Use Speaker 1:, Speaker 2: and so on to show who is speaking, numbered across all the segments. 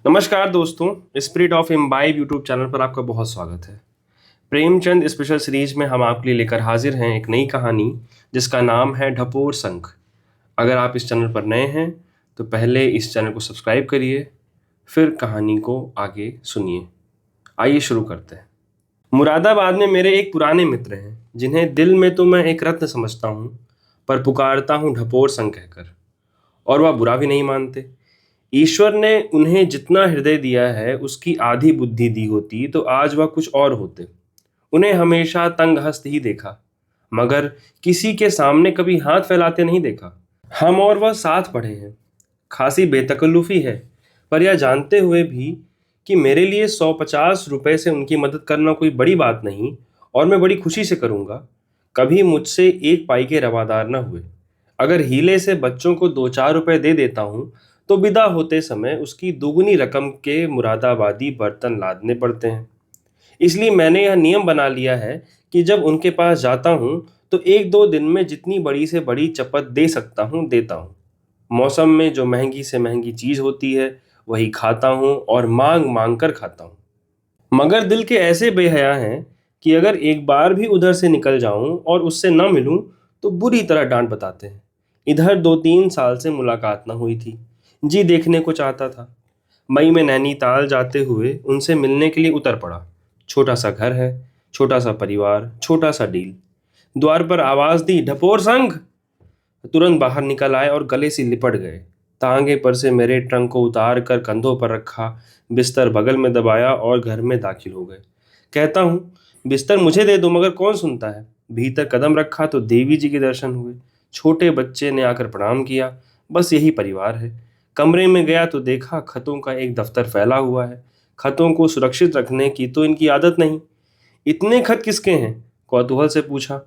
Speaker 1: नमस्कार दोस्तों, spirit of imbibe YouTube channel पर आपका बहुत स्वागत है। प्रेमचंद स्पेशल सीरीज में हम आपके लिए लेकर हाजिर हैं एक नई कहानी जिसका नाम है ढपोर संख। अगर आप इस चैनल पर नए हैं तो पहले इस चैनल को सब्सक्राइब करिए, फिर कहानी को आगे सुनिए। आइए शुरू करते हैं। मुरादाबाद में मेरे एक पुराने मित्र हैं जिन्हें दिल में तो मैं एक रत्न समझता हूँ, पर पुकारता हूँ ढपोर संख कहकर, और वह बुरा भी नहीं मानते। ईश्वर ने उन्हें जितना हृदय दिया है उसकी आधी बुद्धि दी होती तो आज वह कुछ और होते। उन्हें हमेशा तंगहस्त ही देखा, मगर किसी के सामने कभी हाथ फैलाते नहीं देखा। हम और वह साथ पढ़े हैं। खासी बेतकल्लुफी है, पर यह जानते हुए भी कि मेरे लिए 150 रुपए से उनकी मदद करना कोई बड़ी बात नहीं और मैं बड़ी खुशी से करूंगा। कभी मुझसे एक पाई के रवादार न हुए। अगर हीले से बच्चों को 2-4 रुपए दे देता हूँ तो विदा होते समय उसकी दोगुनी रकम के मुरादाबादी बर्तन लादने पड़ते हैं। इसलिए मैंने यह नियम बना लिया है कि जब उनके पास जाता हूँ तो 1-2 दिन में जितनी बड़ी से बड़ी चपत दे सकता हूँ देता हूँ। मौसम में जो महंगी से महंगी चीज होती है वही खाता हूँ और मांग मांग कर खाता हूँ। मगर दिल के ऐसे बेहया हैं कि अगर एक बार भी उधर से निकल जाऊं और उससे न मिलूं तो बुरी तरह डांट बताते हैं। इधर 2-3 साल से मुलाकात न हुई थी। जी देखने को चाहता था। मई में नैनीताल जाते हुए उनसे मिलने के लिए उतर पड़ा। छोटा सा घर है, छोटा सा परिवार, छोटा सा डील। द्वार पर आवाज दी, ढपोर संघ। तुरंत बाहर निकल आए और गले से लिपट गए। तांगे पर से मेरे ट्रंक को उतार कर कंधों पर रखा, बिस्तर बगल में दबाया और घर में दाखिल हो गए। कहता हूँ बिस्तर मुझे दे दो, मगर कौन सुनता है। भीतर कदम रखा तो देवी जी के दर्शन हुए। छोटे बच्चे ने आकर प्रणाम किया। बस यही परिवार है। कमरे में गया तो देखा खतों का एक दफ्तर फैला हुआ है। खतों को सुरक्षित रखने की तो इनकी आदत नहीं। इतने खत किसके हैं? कौतूहल से पूछा।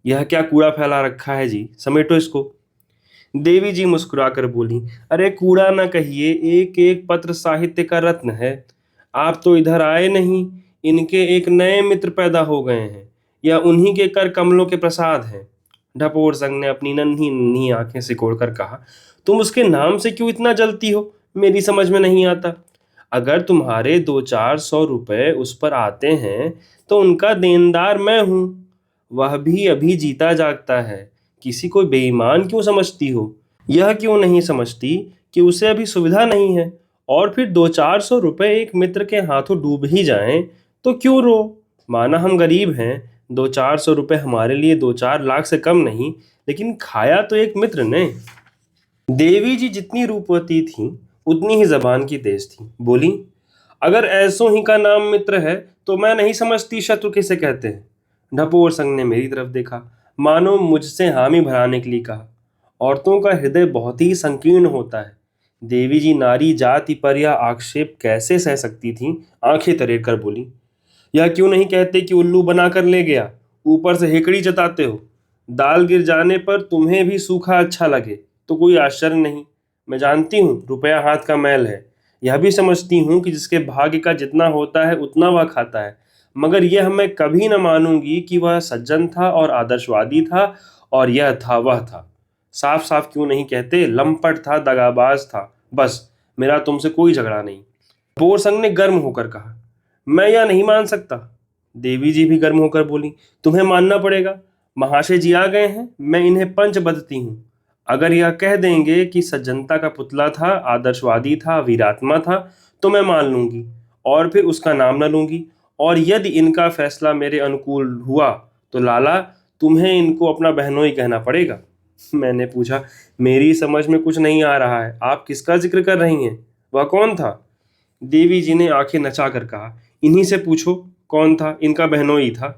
Speaker 1: यह क्या कूड़ा फैला रखा है जी, समेटो इसको। देवी जी मुस्कुराकर बोली, अरे कूड़ा ना कहिए, एक एक पत्र साहित्य का रत्न है। आप तो इधर आए नहीं, इनके एक नए मित्र पैदा हो गए हैं। यह उन्हीं के कर कमलों के प्रसाद हैं। ढपोर संघ ने अपनी नन्ही नन्ही आंखें सिकोड़कर कहा, तुम उसके नाम से क्यों इतना जलती हो? मेरी समझ में नहीं आता। अगर तुम्हारे 200-400 रुपए उस पर आते हैं तो उनका देनदार मैं हूं। वह भी अभी जीता जागता है। किसी को बेईमान क्यों समझती हो? यह क्यों नहीं समझती कि उसे अभी सुविधा नहीं है? और फिर 200-400 रुपए एक मित्र के हाथों डूब ही जाएं तो क्यों रो? माना हम गरीब हैं, 200-400 रुपए हमारे लिए 2-4 लाख से कम नहीं, लेकिन खाया तो एक मित्र ने। देवी जी जितनी रूपवती थी उतनी ही जबान की तेज थी। बोली, अगर ऐसों ही का नाम मित्र है तो मैं नहीं समझती शत्रु किसे कहते हैं। ढपोर संघ ने मेरी तरफ देखा, मानो मुझसे हामी भराने के लिए कहा। औरतों का हृदय बहुत ही संकीर्ण होता है। देवी जी नारी जाति पर यह आक्षेप कैसे सह सकती थीं? आंखें तरेर कर बोली, यह क्यों नहीं कहते कि उल्लू बनाकर ले गया? ऊपर से हेकड़ी जताते हो। दाल गिर जाने पर तुम्हें भी सूखा अच्छा लगे तो कोई आश्चर्य नहीं। मैं जानती हूँ रुपया हाथ का मैल है। यह भी समझती हूँ कि जिसके भाग्य का जितना होता है उतना वह खाता है। मगर यह मैं कभी न मानूंगी कि वह सज्जन था और आदर्शवादी था और यह था वह था। साफ साफ क्यों नहीं कहते, लंपट था, दगाबाज था। बस, मेरा तुमसे कोई झगड़ा नहीं। बोर संघ ने गर्म होकर कहा, मैं यह नहीं मान सकता। देवी जी भी गर्म होकर बोली, तुम्हें मानना पड़ेगा। महाशय जी आ गए हैं, मैं इन्हें पंच बदती हूँ। अगर यह कह देंगे कि सज्जनता का पुतला था, आदर्शवादी था, वीरात्मा था, तो मैं मान लूंगी और फिर उसका नाम न लूंगी। और यदि इनका फैसला मेरे अनुकूल हुआ तो लाला, तुम्हें इनको अपना बहनोई कहना पड़ेगा। मैंने पूछा, मेरी समझ में कुछ नहीं आ रहा है, आप किसका जिक्र कर रही हैं? वह कौन था? देवी जी ने आंखें नचाकर कहा, इन्हीं से पूछो कौन था। इनका बहनोई था।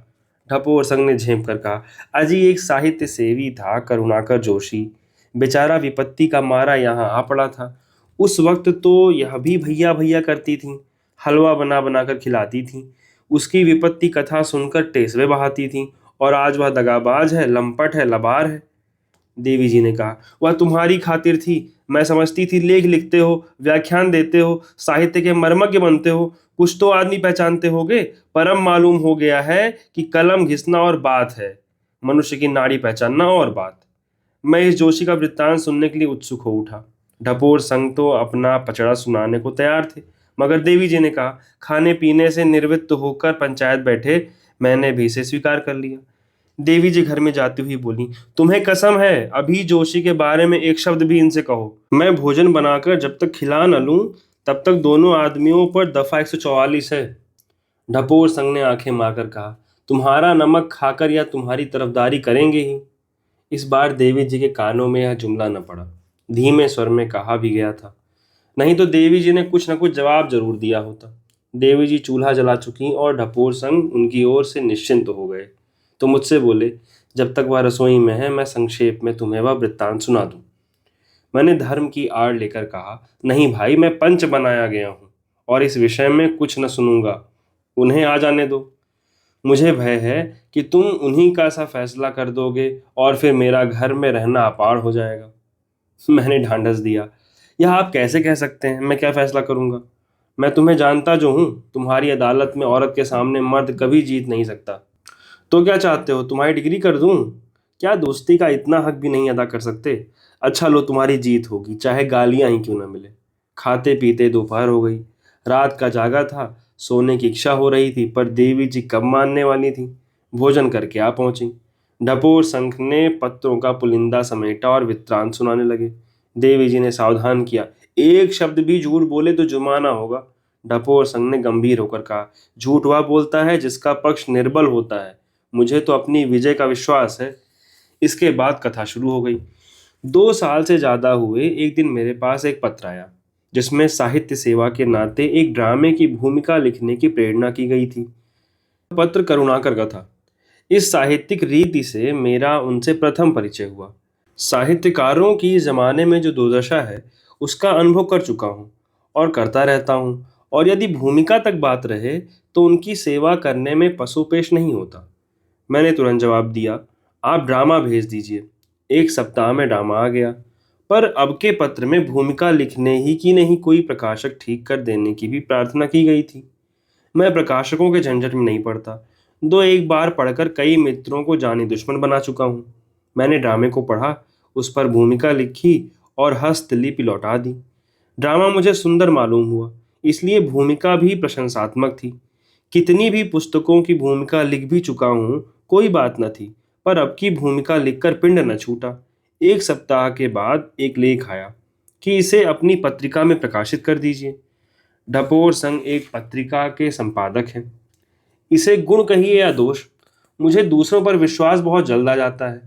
Speaker 1: ढपोर संघ ने झेप कर कहा, अजी एक साहित्य सेवी था, करुणाकर जोशी। बेचारा विपत्ति का मारा यहाँ आ पड़ा था। उस वक्त तो यह भी भैया भैया करती थी, हलवा बना बनाकर खिलाती थी। उसकी विपत्ति कथा सुनकर टेसवे बहाती थी। और आज वह दगाबाज है, लंपट है, लबार है। देवी जी ने कहा, वह तुम्हारी खातिर थी। मैं समझती थी लेख लिखते हो, व्याख्यान देते हो, साहित्य के मर्मज्ञ बनते हो, कुछ तो आदमी पहचानते होगे। पर अब मालूम हो गया है कि कलम घिसना और बात है, मनुष्य की नाड़ी पहचानना और बात। मैं इस जोशी का वृत्तांत सुनने के लिए उत्सुक हो उठा। ढपोर संघ तो अपना पचड़ा सुनाने को तैयार थे, मगर देवी जी ने कहा, खाने पीने से निवृत्त होकर पंचायत बैठे मैंने भी इसे स्वीकार कर लिया। देवी जी घर में जाती हुई बोली, तुम्हें कसम है अभी जोशी के बारे में एक शब्द भी इनसे कहो। मैं भोजन बनाकर जब तक खिला न लूं तब तक दोनों आदमियों पर दफा 144 है। ढपोर संघ ने आंखें मारकर कहा, तुम्हारा नमक खाकर या तुम्हारी तरफदारी करेंगे ही। इस बार देवी जी के कानों में यह जुमला न पड़ा, धीमे स्वर में कहा भी गया था, नहीं तो देवी जी ने कुछ न कुछ जवाब जरूर दिया होता। देवी जी चूल्हा जला चुकी और ढपोर संघ उनकी ओर से निश्चिंत हो गए तो मुझसे बोले, जब तक वह रसोई में है मैं संक्षेप में तुम्हें वह वृत्तांत सुना दूं। मैंने धर्म की आड़ लेकर कहा, नहीं भाई, मैं पंच बनाया गया हूं और इस विषय में कुछ न सुनूंगा, उन्हें आ जाने दो। मुझे भय है कि तुम उन्हीं का सा फैसला कर दोगे और फिर मेरा घर में रहना अपार हो जाएगा। मैंने ढांढस दिया, यह आप कैसे कह सकते हैं, मैं क्या फैसला करूंगा? मैं तुम्हें जानता जो हूं, तुम्हारी अदालत में औरत के सामने मर्द कभी जीत नहीं सकता। तो क्या चाहते हो, तुम्हारी डिग्री कर दूं? क्या दोस्ती का इतना हक भी नहीं अदा कर सकते? अच्छा लो, तुम्हारी जीत होगी, चाहे गालियां ही क्यों ना मिले। खाते पीते दोपहर हो गई, रात का जागा था, सोने की इच्छा हो रही थी, पर देवी जी कब मानने वाली थी। भोजन करके आ पहुंची। ढपोर संख ने पत्रों का पुलिंदा समेटा और वित्रांत सुनाने लगे। देवी जी ने सावधान किया, एक शब्द भी झूठ बोले तो जुर्माना होगा। ढपोर संघ ने गंभीर होकर कहा, झूठ वह बोलता है जिसका पक्ष निर्बल होता है, मुझे तो अपनी विजय का विश्वास है। इसके बाद कथा शुरू हो गई। 2 साल से ज्यादा हुए एक दिन मेरे पास एक पत्र आया जिसमें साहित्य सेवा के नाते एक ड्रामे की भूमिका लिखने की प्रेरणा की गई थी। पत्र करुणाकर का था। इस साहित्यिक रीति से मेरा उनसे प्रथम परिचय हुआ। साहित्यकारों की जमाने में जो दुर्दशा है उसका अनुभव कर चुका हूँ और करता रहता हूँ, और यदि भूमिका तक बात रहे तो उनकी सेवा करने में पसोपेश नहीं होता। मैंने तुरंत जवाब दिया, आप ड्रामा भेज दीजिए। 1 सप्ताह में ड्रामा आ गया, पर अब के पत्र में भूमिका लिखने ही की नहीं, कोई प्रकाशक ठीक कर देने की भी प्रार्थना की गई थी। मैं प्रकाशकों के झंझट में नहीं पड़ता, 2 एक बार पढ़कर कई मित्रों को जानी दुश्मन बना चुका हूँ। मैंने ड्रामे को पढ़ा, उस पर भूमिका लिखी और हस्तलिपि लौटा दी। ड्रामा मुझे सुंदर मालूम हुआ, इसलिए भूमिका भी प्रशंसात्मक थी। कितनी भी पुस्तकों की भूमिका लिख भी चुका हूँ, कोई बात न थी, पर अब की भूमिका लिखकर पिंड न छूटा। 1 सप्ताह के बाद एक लेख आया कि इसे अपनी पत्रिका में प्रकाशित कर दीजिए। ढपोर संघ एक पत्रिका के संपादक हैं। इसे गुण कहिए या दोष, मुझे दूसरों पर विश्वास बहुत जल्द आ जाता है,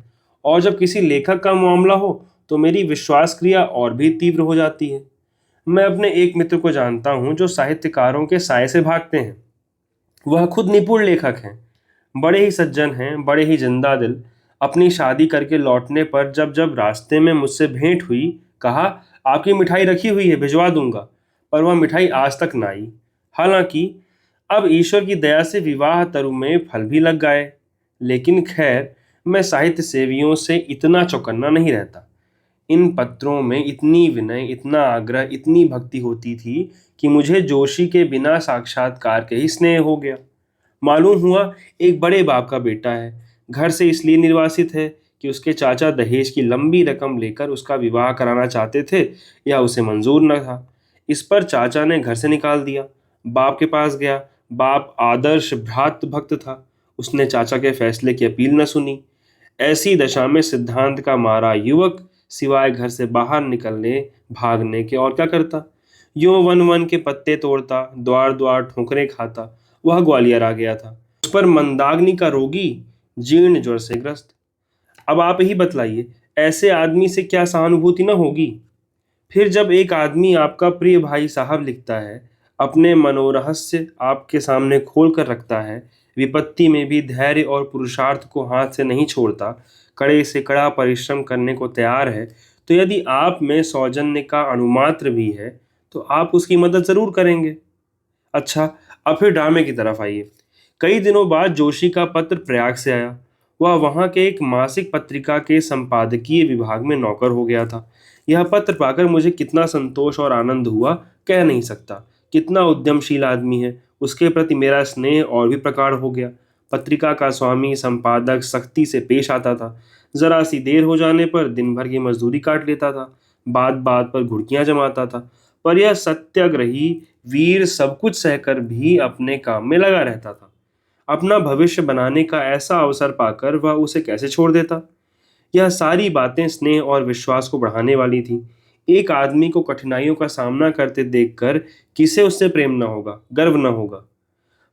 Speaker 1: और जब किसी लेखक का मामला हो तो मेरी विश्वास क्रिया और भी तीव्र हो जाती है। मैं अपने एक मित्र को जानता हूँ जो साहित्यकारों के साय से भागते हैं। वह खुद निपुण लेखक हैं, बड़े ही सज्जन हैं, बड़े ही जिंदा दिल। अपनी शादी करके लौटने पर जब जब रास्ते में मुझसे भेंट हुई, कहा, आपकी मिठाई रखी हुई है, भिजवा दूंगा, पर वह मिठाई आज तक ना आई। हालांकि अब ईश्वर की दया से विवाह तरु में फल भी लग गए, लेकिन खैर, मैं साहित्य सेवियों से इतना चौकन्ना नहीं रहता। इन पत्रों में इतनी विनय, इतना आग्रह, इतनी भक्ति होती थी कि मुझे जोशी के बिना साक्षात्कार के ही स्नेह हो गया। मालूम हुआ एक बड़े बाप का बेटा है, घर से इसलिए निर्वासित है कि उसके चाचा दहेज की लंबी रकम लेकर उसका विवाह कराना चाहते थे, या उसे मंजूर न था। इस पर चाचा ने घर से निकाल दिया। बाप के पास गया। बाप आदर्श भ्रातृ भक्त था, उसने चाचा के फैसले की अपील न सुनी। ऐसी दशा में सिद्धांत का मारा युवक सिवाय घर से बाहर निकलने भागने के और क्या करता। यूं वन वन के पत्ते तोड़ता, द्वार द्वार ठोकरें खाता। वह ग्वालियर आ गया था, उस पर मंदाग्नि का रोगी, जीर्ण ज्वर से ग्रस्त। अब आप ही बतलाइए, ऐसे आदमी से क्या सहानुभूति न होगी। फिर जब एक आदमी आपका प्रिय भाई साहब लिखता है, अपने मनोरहस्य आपके सामने खोल कर रखता है, विपत्ति में भी धैर्य और पुरुषार्थ को हाथ से नहीं छोड़ता, कड़े से कड़ा परिश्रम करने को तैयार है, तो यदि आप में सौजन्य का अणुमात्र भी है तो आप उसकी मदद जरूर करेंगे। अच्छा, अब फिर ड्रामे की तरफ आइए। कई दिनों बाद जोशी का पत्र प्रयाग से आया। वह वहां के एक मासिक पत्रिका के संपादकीय विभाग में नौकर हो गया था। यह पत्र पाकर मुझे कितना संतोष और आनंद हुआ, कह नहीं सकता। कितना उद्यमशील आदमी है, उसके प्रति मेरा स्नेह और भी प्रगाढ़ हो गया। पत्रिका का स्वामी संपादक सख्ती से पेश आता था। जरा सी देर हो जाने पर दिन भर की मजदूरी काट लेता था, बात बात पर घुड़कियां जमाता था। पर यह सत्याग्रही वीर सब कुछ सहकर भी अपने काम में लगा रहता था। अपना भविष्य बनाने का ऐसा अवसर पाकर वह उसे कैसे छोड़ देता? यह सारी बातें स्नेह और विश्वास को बढ़ाने वाली थी। एक आदमी को कठिनाइयों का सामना करते देखकर किसे उससे प्रेम न होगा, गर्व न होगा।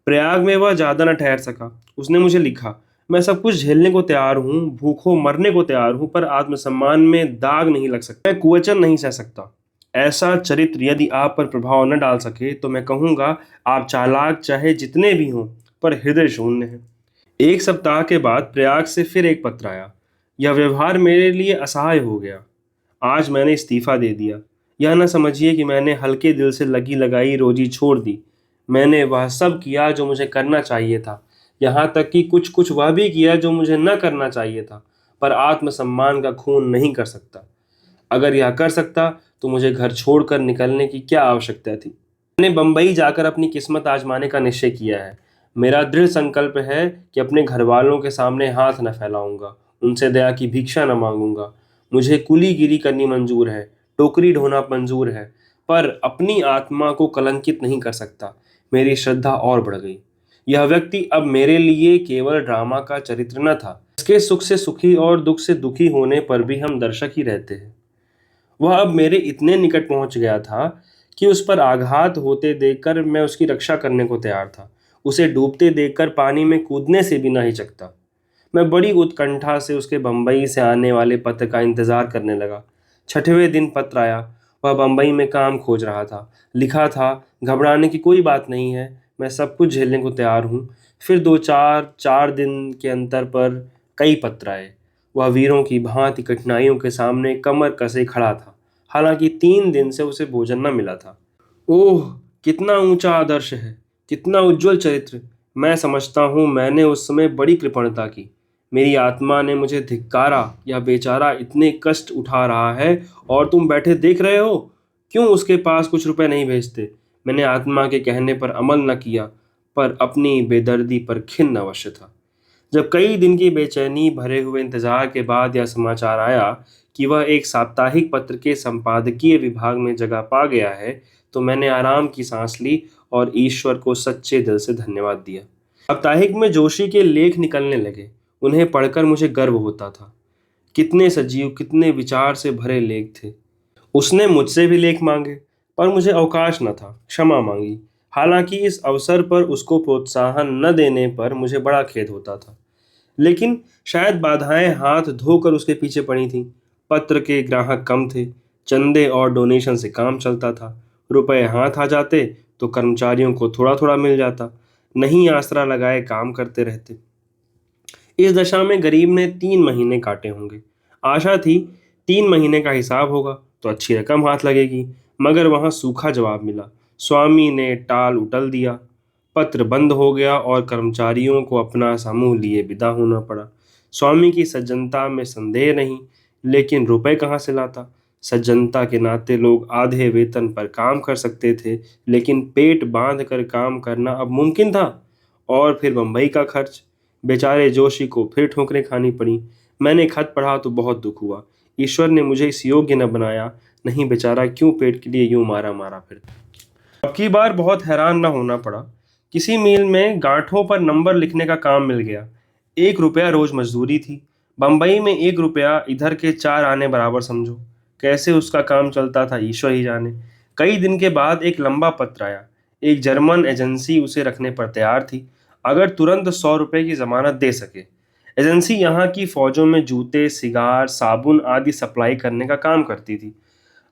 Speaker 1: प्रयाग में वह ज्यादा न ठहर सका। उसने मुझे लिखा, मैं सब कुछ झेलने को तैयार हूँ, भूखों मरने को तैयार हूँ, पर आत्मसम्मान में दाग नहीं लग सकता, मैं कुवचन नहीं सह सकता। ऐसा चरित्र यदि आप पर प्रभाव न डाल सके तो मैं कहूँगा आप चालाक चाहे जितने भी हों, पर हृदय शून्य हैं। एक सप्ताह के बाद प्रयाग से फिर एक पत्र आया। यह व्यवहार मेरे लिए असह्य हो गया। आज मैंने इस्तीफा दे दिया। यह न समझिए कि मैंने हल्के दिल से लगी लगाई रोजी छोड़ दी। मैंने वह सब किया जो मुझे करना चाहिए था। यहाँ तक कि कुछ कुछ वह भी किया जो मुझे न करना चाहिए था, पर आत्मसम्मान का खून नहीं कर सकता। अगर यह कर सकता तो मुझे घर छोड़कर निकलने की क्या आवश्यकता थी? मैंने बंबई जाकर अपनी किस्मत आजमाने का निश्चय किया है। मेरा दृढ़ संकल्प है कि अपने घर वालों के सामने हाथ न फैलाऊंगा, उनसे दया की भिक्षा न मांगूंगा। मुझे कुलीगिरी करनी मंजूर है, टोकरी ढोना मंजूर है, पर अपनी आत्मा को कलंकित नहीं कर सकता। मेरी श्रद्धा और बढ़ गई। यह व्यक्ति अब मेरे लिए केवल ड्रामा का चरित्र न था। इसके सुख से सुखी और दुख से दुखी होने पर भी हम दर्शक ही रहते हैं। वह अब मेरे इतने निकट पहुंच गया था कि उस पर आघात होते देखकर मैं उसकी रक्षा करने को तैयार था। उसे डूबते देखकर पानी में कूदने से भी न हिचकता। मैं बड़ी उत्कंठा से उसके बंबई से आने वाले पत्र का इंतजार करने लगा। छठवें दिन पत्र आया। वह बंबई में काम खोज रहा था। लिखा था, घबराने की कोई बात नहीं है, मैं सब कुछ झेलने को तैयार हूँ। फिर दो चार चार दिन के अंतर पर कई पत्र आए। वह वीरों की भांति कठिनाइयों के सामने कमर कसे खड़ा था। हालांकि 3 दिन से उसे भोजन न मिला था। ओह, कितना ऊंचा आदर्श है, कितना उज्जवल चरित्र! मैं समझता हूँ मैंने उस समय बड़ी कृपणता की। मेरी आत्मा ने मुझे धिक्कारा, यह बेचारा इतने कष्ट उठा रहा है और तुम बैठे देख रहे हो। क्यों उसके पास कुछ रुपए नहीं भेजते? मैंने आत्मा के कहने पर अमल न किया, पर अपनी बेदर्दी पर खिन्न अवश्य था। जब कई दिन की बेचैनी भरे हुए इंतजार के बाद यह समाचार आया कि वह एक साप्ताहिक पत्र के संपादकीय विभाग में जगह पा गया है, तो मैंने आराम की सांस ली और ईश्वर को सच्चे दिल से धन्यवाद दिया। साप्ताहिक में जोशी के लेख निकलने लगे। उन्हें पढ़कर मुझे गर्व होता था। कितने सजीव, कितने विचार से भरे लेख थे। उसने मुझसे भी लेख मांगे, पर मुझे अवकाश न था, क्षमा मांगी। हालांकि इस अवसर पर उसको प्रोत्साहन न देने पर मुझे बड़ा खेद होता था। लेकिन शायद बाधाएं हाथ धोकर उसके पीछे पड़ी थीं। पत्र के ग्राहक कम थे। चंदे और डोनेशन से काम चलता था। रुपए हाथ आ जाते तो कर्मचारियों को थोड़ा थोड़ा मिल जाता। नहीं आसरा लगाए काम करते रहते। इस दशा में गरीब ने 3 महीने काटे होंगे। आशा थी 3 महीने का हिसाब होगा तो अच्छी रकम हाथ लगेगी, मगर वहां सूखा जवाब मिला। स्वामी ने टाल उटल दिया। पत्र बंद हो गया और कर्मचारियों को अपना समूह लिए विदा होना पड़ा। स्वामी की सज्जनता में संदेह नहीं, लेकिन रुपए कहाँ से लाता? सज्जनता के नाते लोग आधे वेतन पर काम कर सकते थे, लेकिन पेट बांध कर काम करना अब मुमकिन था। और फिर बंबई का खर्च। बेचारे जोशी को फिर ठोकरें खानी पड़ी। मैंने खत पढ़ा तो बहुत दुख हुआ। ईश्वर ने मुझे इस योग्य न बनाया, नहीं बेचारा क्यों पेट के लिए यूं मारा मारा फिरता। अब की बार बहुत हैरान न होना पड़ा। किसी मील में गांठों पर नंबर लिखने का काम मिल गया। 1 रुपया रोज मजदूरी थी। बंबई में 1 रुपया इधर के 4 आने बराबर समझो। कैसे उसका काम चलता था ईश्वर ही जाने। कई दिन के बाद एक लंबा पत्र आया। एक जर्मन एजेंसी उसे रखने पर तैयार थी, अगर तुरंत 100 रुपए की जमानत दे सके। एजेंसी यहाँ की फौजों में जूते, सिगार, साबुन आदि सप्लाई करने का काम करती थी।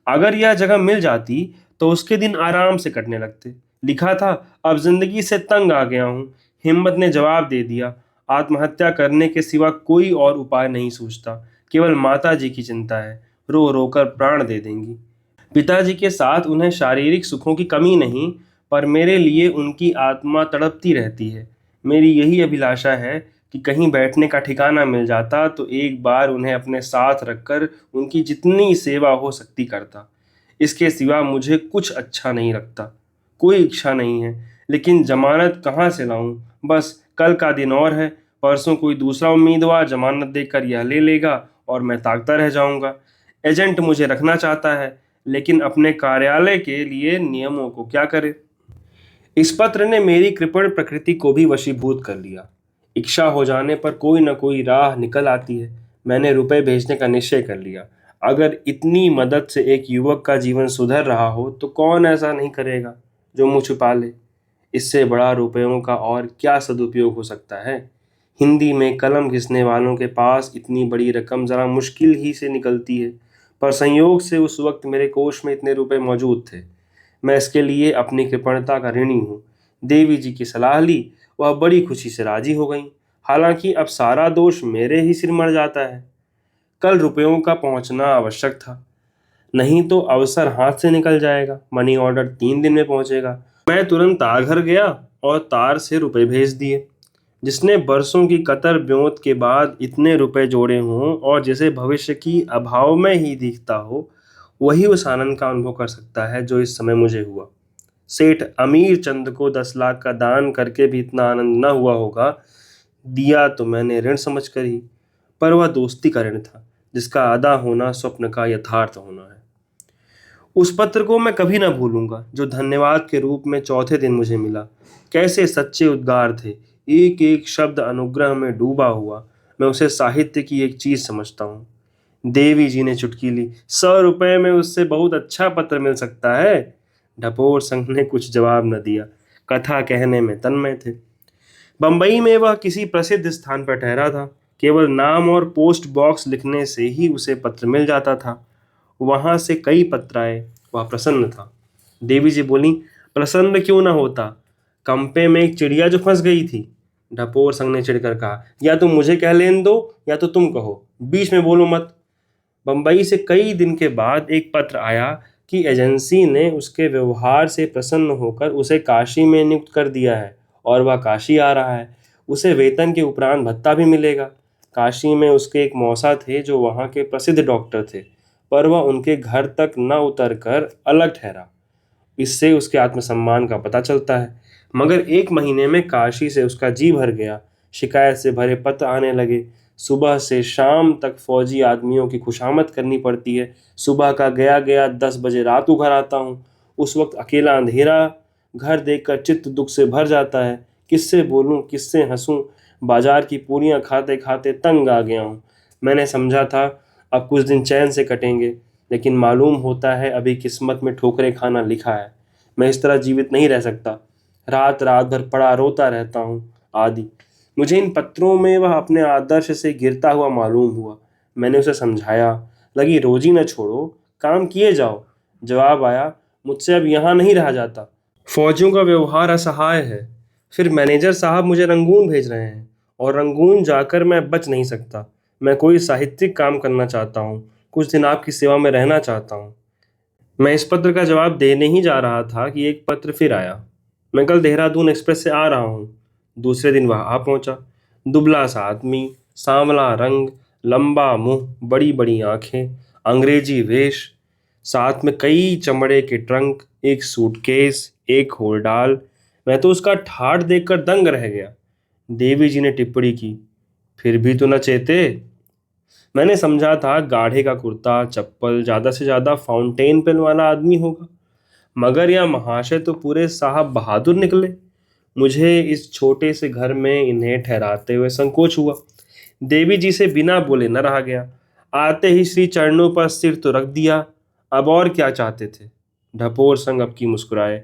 Speaker 1: अगर यह जगह मिल जाती तो उसके दिन आराम से कटने लगते। लिखा था, अब जिंदगी से तंग आ गया हूँ। हिम्मत ने जवाब दे दिया, आत्महत्या करने के सिवा कोई और उपाय नहीं सूझता। केवल माता जी की चिंता है, रो रो कर प्राण दे देंगी। पिताजी के साथ उन्हें शारीरिक सुखों की कमी नहीं, पर मेरे लिए उनकी आत्मा तड़पती रहती है। मेरी यही अभिलाषा है कि कहीं बैठने का ठिकाना मिल जाता तो एक बार उन्हें अपने साथ रखकर उनकी जितनी सेवा हो सकती करता। इसके सिवा मुझे कुछ अच्छा नहीं लगता। कोई इच्छा नहीं है, लेकिन जमानत कहाँ से लाऊं? बस कल का दिन और है, परसों कोई दूसरा उम्मीदवार जमानत देकर यह ले लेगा और मैं ताकता रह जाऊंगा। एजेंट मुझे रखना चाहता है, लेकिन अपने कार्यालय के लिए नियमों को क्या करे। इस पत्र ने मेरी कृपण प्रकृति को भी वशीभूत कर लिया। इच्छा हो जाने पर कोई न कोई राह निकल आती है। मैंने रुपए भेजने का निश्चय कर लिया। अगर इतनी मदद से एक युवक का जीवन सुधर रहा हो तो कौन ऐसा नहीं करेगा जो मुँह छुपा ले। इससे बड़ा रुपयों का और क्या सदुपयोग हो सकता है। हिंदी में कलम घिसने वालों के पास इतनी बड़ी रकम जरा मुश्किल ही से निकलती है, पर संयोग से उस वक्त मेरे कोष में इतने रुपए मौजूद थे। मैं इसके लिए अपनी कृपणता का ऋणी हूँ। देवी जी की सलाह ली, वह बड़ी खुशी से राजी हो गईं। हालांकि अब सारा दोष मेरे ही सिर मर जाता है। कल रुपयों का पहुंचना आवश्यक था, नहीं तो अवसर हाथ से निकल जाएगा। मनी ऑर्डर 3 दिन में पहुंचेगा। मैं तुरंत तार घर गया और तार से रुपए भेज दिए। जिसने बरसों की कतर ब्योत के बाद इतने रुपए जोड़े हों और जिसे भविष्य की अभाव में ही दिखता हो, वही उस आनंद का अनुभव कर सकता है जो इस समय मुझे हुआ। सेठ अमीर चंद को 10 लाख का दान करके भी इतना आनंद न हुआ होगा। दिया तो मैंने ऋण समझ कर ही, पर वह दोस्ती का ऋण था जिसका अदा होना स्वप्न का यथार्थ होना है। उस पत्र को मैं कभी ना भूलूंगा जो धन्यवाद के रूप में चौथे दिन मुझे मिला। कैसे सच्चे उद्गार थे, एक एक शब्द अनुग्रह में डूबा हुआ। मैं उसे साहित्य की एक चीज समझता हूँ। देवी जी ने चुटकी ली। 100 रुपए में उससे बहुत अच्छा पत्र मिल सकता है। ढपोर संघ ने कुछ जवाब न दिया, कथा कहने में तन्मय थे। बंबई में वह किसी प्रसिद्ध स्थान पर ठहरा था। केवल नाम और पोस्ट बॉक्स लिखने से ही उसे पत्र मिल जाता था। वहां से कई पत्र आए। वह प्रसन्न था। देवी जी बोली, प्रसन्न क्यों ना होता, कंपे में एक चिड़िया जो फंस गई थी। ढपोर संघ ने चिढ़कर कहा, या तो मुझे कह लेन दो या तो तुम कहो, बीच में बोलो मत। बंबई से कई दिन के बाद एक पत्र आया कि एजेंसी ने उसके व्यवहार से प्रसन्न होकर उसे काशी में नियुक्त कर दिया है और वह काशी आ रहा है। उसे वेतन के उपरांत भत्ता भी मिलेगा। काशी में उसके एक मौसा थे जो वहाँ के प्रसिद्ध डॉक्टर थे, पर वह उनके घर तक न उतर कर अलग ठहरा। इससे उसके आत्मसम्मान का पता चलता है। मगर 1 महीने में काशी से उसका जी भर गया। शिकायत से भरे पत्र आने लगे। सुबह से शाम तक फौजी आदमियों की खुशामद करनी पड़ती है। सुबह का गया गया 10 बजे रात को घर आता हूँ। उस वक्त अकेला अंधेरा, घर देखकर चित्त दुख से भर जाता है। किससे बोलूं, किससे हंसूं। बाजार की पूरियां खाते खाते तंग आ गया हूँ। मैंने समझा था अब कुछ दिन चैन से कटेंगे, लेकिन मालूम होता है अभी किस्मत में ठोकरें खाना लिखा है। मैं इस तरह जीवित नहीं रह सकता। रात रात भर पड़ा रोता रहता हूँ आदि। मुझे इन पत्रों में वह अपने आदर्श से गिरता हुआ मालूम हुआ। मैंने उसे समझाया, लगी रोजी न छोड़ो, काम किए जाओ। जवाब आया, मुझसे अब यहाँ नहीं रहा जाता। फौजियों का व्यवहार असहाय है। फिर मैनेजर साहब मुझे रंगून भेज रहे हैं और रंगून जाकर मैं बच नहीं सकता। मैं कोई साहित्यिक काम करना चाहता हूँ, कुछ दिन आपकी सेवा में रहना चाहता हूँ। मैं इस पत्र का जवाब देने ही जा रहा था कि एक पत्र फिर आया। मैं कल देहरादून एक्सप्रेस से आ रहा हूँ। दूसरे दिन वह आ पहुंचा। दुबला सा आदमी, सांवला रंग, लंबा मुंह, बड़ी बड़ी आंखें, अंग्रेजी वेश, साथ में कई चमड़े के ट्रंक, एक सूटकेस, एक होलडाल। मैं तो उसका ठाठ देखकर दंग रह गया। देवी जी ने टिप्पणी की, फिर भी तो न चेते। मैंने समझा था गाढ़े का कुर्ता, चप्पल, ज्यादा से ज्यादा फाउंटेन पेन वाला आदमी होगा, मगर यह महाशय तो पूरे साहब बहादुर निकले। मुझे इस छोटे से घर में इन्हें ठहराते हुए संकोच हुआ। देवी जी से बिना बोले न रहा गया। आते ही श्री चरणों पर सिर तो रख दिया। अब और क्या चाहते थे। ढपोर संग अब की मुस्कुराए।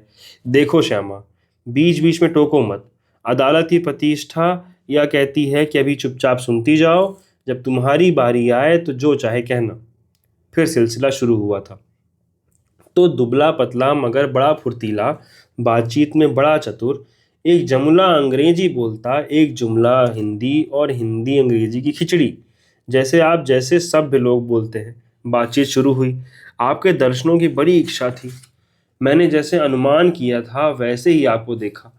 Speaker 1: देखो श्यामा, बीच बीच में टोको मत। अदालत की प्रतिष्ठा यह कहती है कि अभी चुपचाप सुनती जाओ, जब तुम्हारी बारी आए तो जो चाहे कहना। फिर सिलसिला शुरू हुआ था। तो दुबला पतला मगर बड़ा फुर्तीला, बातचीत में बड़ा चतुर, एक जमुला अंग्रेजी बोलता, एक जुमला हिंदी और हिंदी अंग्रेजी की खिचड़ी, जैसे आप जैसे सभ्य लोग बोलते हैं। बातचीत शुरू हुई। आपके दर्शनों की बड़ी इच्छा थी। मैंने जैसे अनुमान किया था वैसे ही आपको देखा।